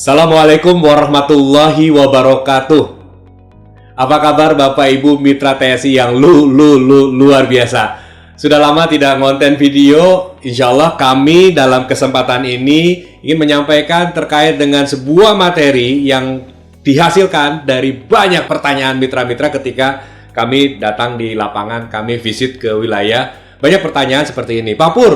Assalamualaikum warahmatullahi wabarakatuh. Apa kabar Bapak Ibu Mitra TSI yang luar biasa? Sudah lama tidak ngonten video. Insya Allah kami dalam kesempatan ini ingin menyampaikan terkait dengan sebuah materi yang dihasilkan dari banyak pertanyaan mitra-mitra ketika kami datang di lapangan, kami visit ke wilayah. Banyak pertanyaan seperti ini, Pak Pur,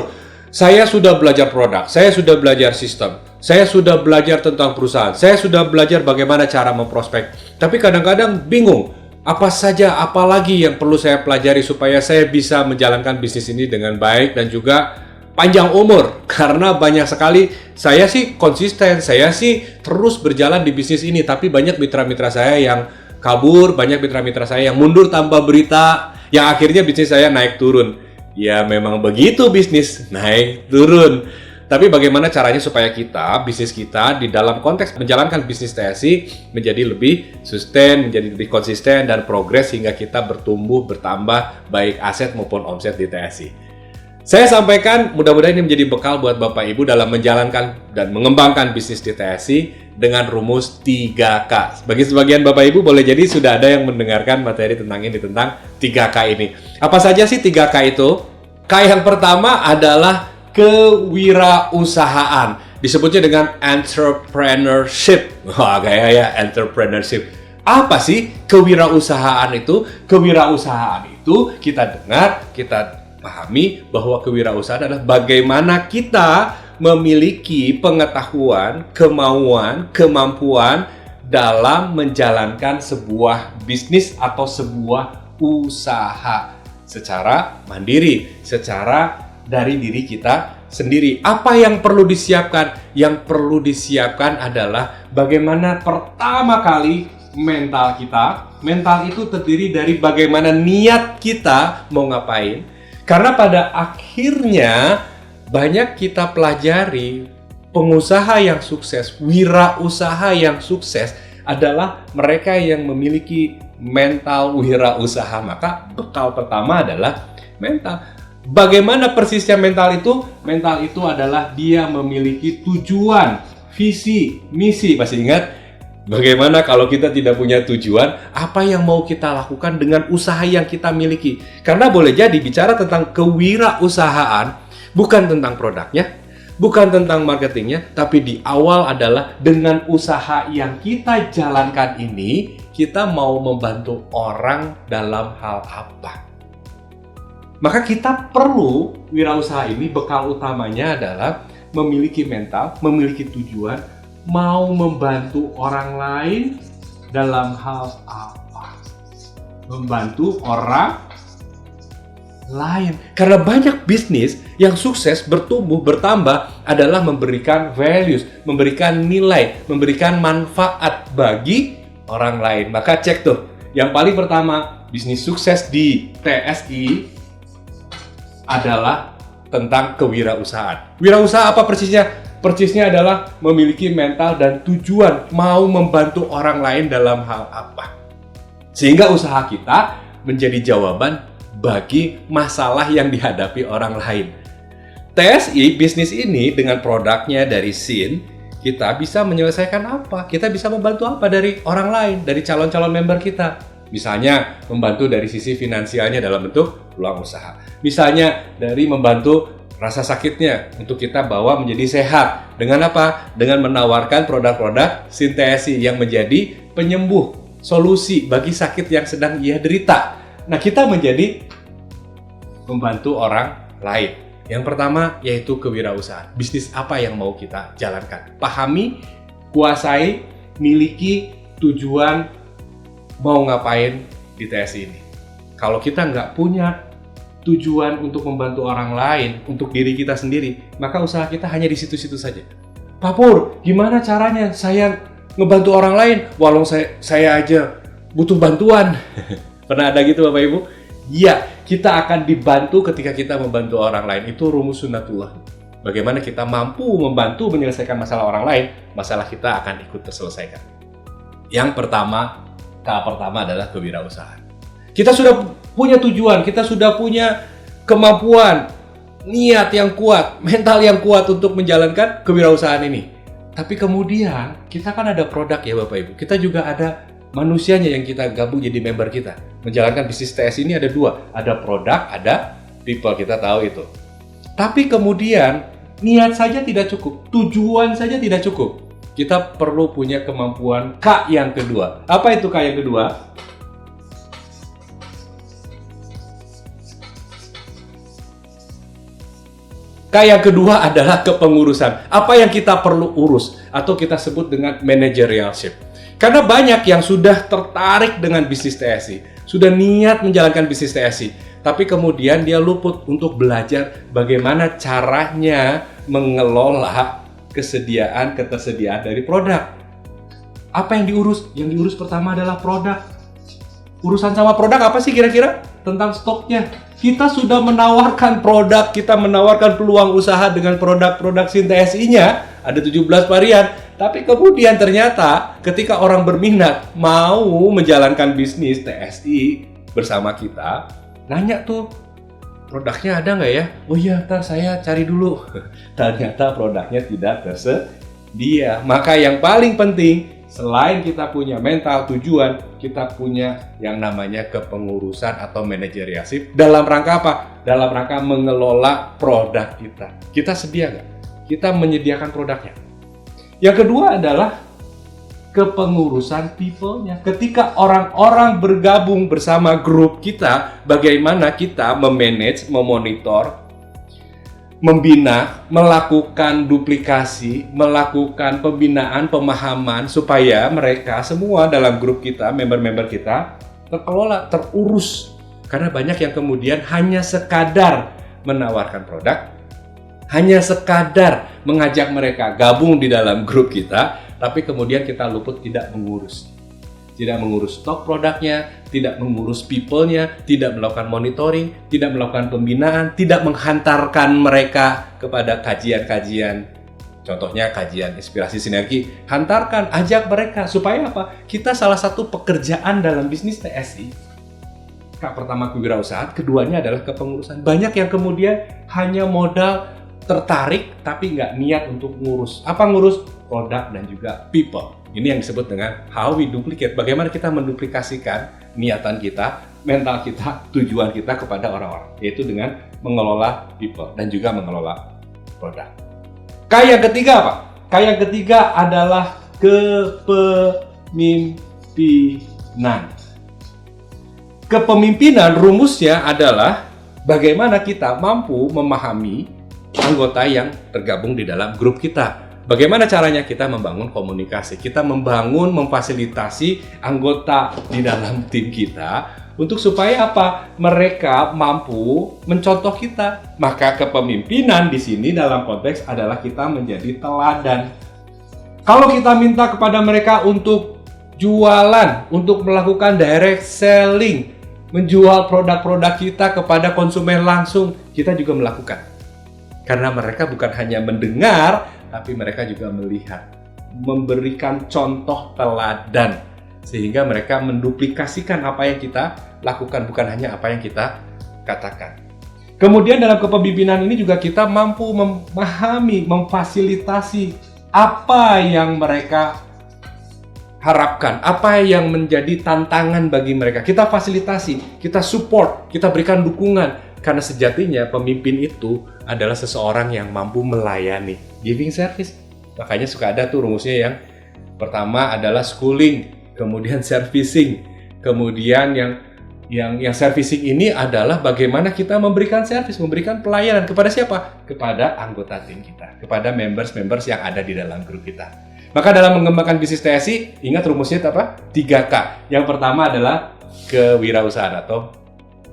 saya sudah belajar produk, saya sudah belajar sistem, saya sudah belajar tentang perusahaan, saya sudah belajar bagaimana cara memprospek. Tapi kadang-kadang bingung, apa saja, apa lagi yang perlu saya pelajari supaya saya bisa menjalankan bisnis ini dengan baik dan juga panjang umur. Karena banyak sekali, saya sih konsisten, saya sih terus berjalan di bisnis ini. Tapi banyak mitra-mitra saya yang kabur, banyak mitra-mitra saya yang mundur tanpa berita, yang akhirnya bisnis saya naik turun. Ya memang begitu bisnis, naik turun. Tapi bagaimana caranya supaya bisnis kita di dalam konteks menjalankan bisnis TSI menjadi lebih sustain, menjadi lebih konsisten dan progres hingga kita bertumbuh, bertambah baik aset maupun omset di TSI. Saya sampaikan mudah-mudahan ini menjadi bekal buat Bapak Ibu dalam menjalankan dan mengembangkan bisnis di TSI dengan rumus 3K. Bagi sebagian Bapak Ibu boleh jadi sudah ada yang mendengarkan materi tentang 3K ini. Apa saja sih 3K itu? K yang pertama adalah kewirausahaan. Disebutnya dengan entrepreneurship. Wah, kayak ya entrepreneurship. Apa sih kewirausahaan itu? Kewirausahaan itu kita dengar, kita pahami bahwa kewirausahaan adalah bagaimana kita memiliki pengetahuan, kemauan, kemampuan dalam menjalankan sebuah bisnis atau sebuah usaha secara mandiri, secara dari diri kita sendiri. Apa yang perlu disiapkan? Yang perlu disiapkan adalah bagaimana pertama kali mental kita. Mental itu terdiri dari bagaimana niat kita mau ngapain. Karena pada akhirnya banyak kita pelajari pengusaha yang sukses, wirausaha yang sukses adalah mereka yang memiliki mental wirausaha. Maka bekal pertama adalah mental. Bagaimana persisnya mental itu? Mental itu adalah dia memiliki tujuan, visi, misi. Masih ingat? Bagaimana kalau kita tidak punya tujuan, apa yang mau kita lakukan dengan usaha yang kita miliki? Karena boleh jadi bicara tentang kewirausahaan, bukan tentang produknya, bukan tentang marketingnya, tapi di awal adalah dengan usaha yang kita jalankan ini, kita mau membantu orang dalam hal apa? Maka kita perlu wirausaha ini, bekal utamanya adalah memiliki mental, memiliki tujuan, mau membantu orang lain dalam hal apa? Membantu orang lain. Karena banyak bisnis yang sukses, bertumbuh, bertambah adalah memberikan values, memberikan nilai, memberikan manfaat bagi orang lain. Maka cek tuh, yang paling pertama, bisnis sukses di TSI adalah tentang kewirausahaan. Wirausaha apa persisnya? Persisnya adalah memiliki mental dan tujuan mau membantu orang lain dalam hal apa. Sehingga usaha kita menjadi jawaban bagi masalah yang dihadapi orang lain. TSI bisnis ini dengan produknya dari SIN, kita bisa menyelesaikan apa? Kita bisa membantu apa dari orang lain, dari calon-calon member kita. Misalnya membantu dari sisi finansialnya dalam bentuk peluang usaha. Misalnya dari membantu rasa sakitnya untuk kita bawa menjadi sehat. Dengan apa? Dengan menawarkan produk-produk SIN TSI yang menjadi penyembuh, solusi bagi sakit yang sedang ia derita. Nah, kita menjadi membantu orang lain. Yang pertama yaitu kewirausahaan. Bisnis apa yang mau kita jalankan? Pahami, kuasai, miliki tujuan mau ngapain di TSI ini. Kalau kita nggak punya tujuan untuk membantu orang lain, untuk diri kita sendiri, maka usaha kita hanya di situ-situ saja. Pak Pur, gimana caranya saya ngebantu orang lain walau saya aja butuh bantuan? Pernah ada gitu Bapak Ibu? Iya, kita akan dibantu ketika kita membantu orang lain. Itu rumus sunnatullah. Bagaimana kita mampu membantu menyelesaikan masalah orang lain, masalah kita akan ikut terselesaikan. Yang pertama, tahap pertama adalah kewirausahaan. Kita sudah punya tujuan, kita sudah punya kemampuan, niat yang kuat, mental yang kuat untuk menjalankan kewirausahaan ini. Tapi kemudian kita kan ada produk ya Bapak Ibu. Kita juga ada manusianya yang kita gabung jadi member kita. Menjalankan bisnis TS ini ada dua. Ada produk, ada people. Kita tahu itu. Tapi kemudian niat saja tidak cukup. Tujuan saja tidak cukup. Kita perlu punya kemampuan K yang kedua. Apa itu K yang kedua? K yang kedua adalah kepengurusan. Apa yang kita perlu urus atau kita sebut dengan managerialship. Karena banyak yang sudah tertarik dengan bisnis TSI, sudah niat menjalankan bisnis TSI, tapi kemudian dia luput untuk belajar bagaimana caranya mengelola ketersediaan dari produk. Apa yang diurus? Yang diurus pertama adalah produk. Urusan sama produk apa sih kira-kira? Tentang stoknya. Kita sudah menawarkan produk, kita menawarkan peluang usaha dengan produk-produk SIN TSI-nya, ada 17 varian. Tapi kemudian ternyata ketika orang berminat mau menjalankan bisnis TSI bersama kita, nanya tuh, produknya ada nggak ya? Oh iya, ntar saya cari dulu. Ternyata produknya tidak tersedia. Maka yang paling penting, selain kita punya mental tujuan, kita punya yang namanya kepengurusan atau managerialship. Dalam rangka apa? Dalam rangka mengelola produk kita. Kita sedia nggak? Kita menyediakan produknya. Yang kedua adalah kepengurusan people-nya. Ketika orang-orang bergabung bersama grup kita, bagaimana kita memanage, memonitor, membina, melakukan duplikasi, melakukan pembinaan, pemahaman supaya mereka semua dalam grup kita, member-member kita terkelola, terurus. Karena banyak yang kemudian hanya sekadar menawarkan produk, hanya sekadar mengajak mereka gabung di dalam grup kita, tapi kemudian kita luput tidak mengurus. Tidak mengurus stok produknya, tidak mengurus people-nya, tidak melakukan monitoring, tidak melakukan pembinaan, tidak menghantarkan mereka kepada kajian-kajian. Contohnya kajian inspirasi sinergi, hantarkan, ajak mereka. Supaya apa? Kita salah satu pekerjaan dalam bisnis TSI. Pertama kewirausahaan, keduanya adalah kepengurusan. Banyak yang kemudian hanya modal tertarik tapi nggak niat untuk ngurus. Apa ngurus? Produk dan juga people. Ini yang disebut dengan how we duplicate. Bagaimana kita menduplikasikan niatan kita, mental kita, tujuan kita kepada orang-orang. Yaitu dengan mengelola people dan juga mengelola produk. K yang ketiga apa? K yang ketiga adalah kepemimpinan. Kepemimpinan rumusnya adalah bagaimana kita mampu memahami anggota yang tergabung di dalam grup kita. Bagaimana caranya kita membangun komunikasi, kita membangun, memfasilitasi anggota di dalam tim kita untuk supaya apa? Mereka mampu mencontoh kita. Maka kepemimpinan di sini dalam konteks adalah kita menjadi teladan. Kalau kita minta kepada mereka untuk jualan, untuk melakukan direct selling, menjual produk-produk kita kepada konsumen langsung, kita juga melakukan. Karena mereka bukan hanya mendengar, tapi mereka juga melihat, memberikan contoh teladan, sehingga mereka menduplikasikan apa yang kita lakukan, bukan hanya apa yang kita katakan. Kemudian dalam kepemimpinan ini juga kita mampu memahami, memfasilitasi apa yang mereka harapkan, apa yang menjadi tantangan bagi mereka. Kita fasilitasi, kita support, kita berikan dukungan. Karena sejatinya pemimpin itu adalah seseorang yang mampu melayani, giving service. Makanya suka ada tuh rumusnya yang pertama adalah schooling, kemudian servicing, kemudian yang servicing ini adalah bagaimana kita memberikan service, memberikan pelayanan kepada siapa? Kepada anggota tim kita, kepada members yang ada di dalam grup kita. Maka dalam mengembangkan bisnis TSI, ingat rumusnya apa? 3K. Yang pertama adalah kewirausahaan atau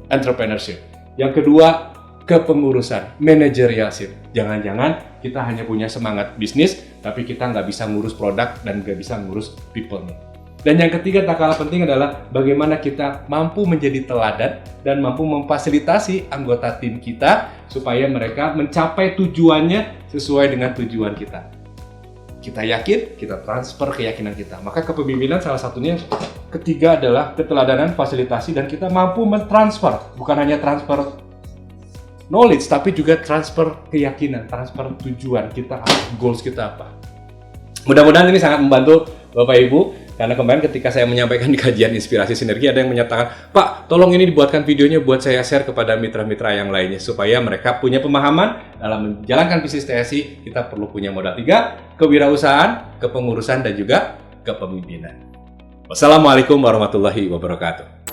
entrepreneurship. Yang kedua, kepengurusan, managerialship. Jangan-jangan kita hanya punya semangat bisnis, tapi kita nggak bisa ngurus produk dan nggak bisa ngurus people-nya. Dan yang ketiga, tak kalah penting adalah bagaimana kita mampu menjadi teladan dan mampu memfasilitasi anggota tim kita supaya mereka mencapai tujuannya sesuai dengan tujuan kita. Kita yakin, kita transfer keyakinan kita. Maka kepemimpinan salah satunya ketiga adalah keteladanan, fasilitasi, dan kita mampu mentransfer. Bukan hanya transfer knowledge, tapi juga transfer keyakinan, transfer tujuan kita, goals kita apa. Mudah-mudahan ini sangat membantu Bapak Ibu, karena kemarin ketika saya menyampaikan di kajian inspirasi sinergi ada yang menyatakan, Pak, tolong ini dibuatkan videonya buat saya share kepada mitra-mitra yang lainnya supaya mereka punya pemahaman dalam menjalankan bisnis TSI. Kita perlu punya modal 3, kewirausahaan, kepengurusan, dan juga kepemimpinan. Wassalamualaikum warahmatullahi wabarakatuh.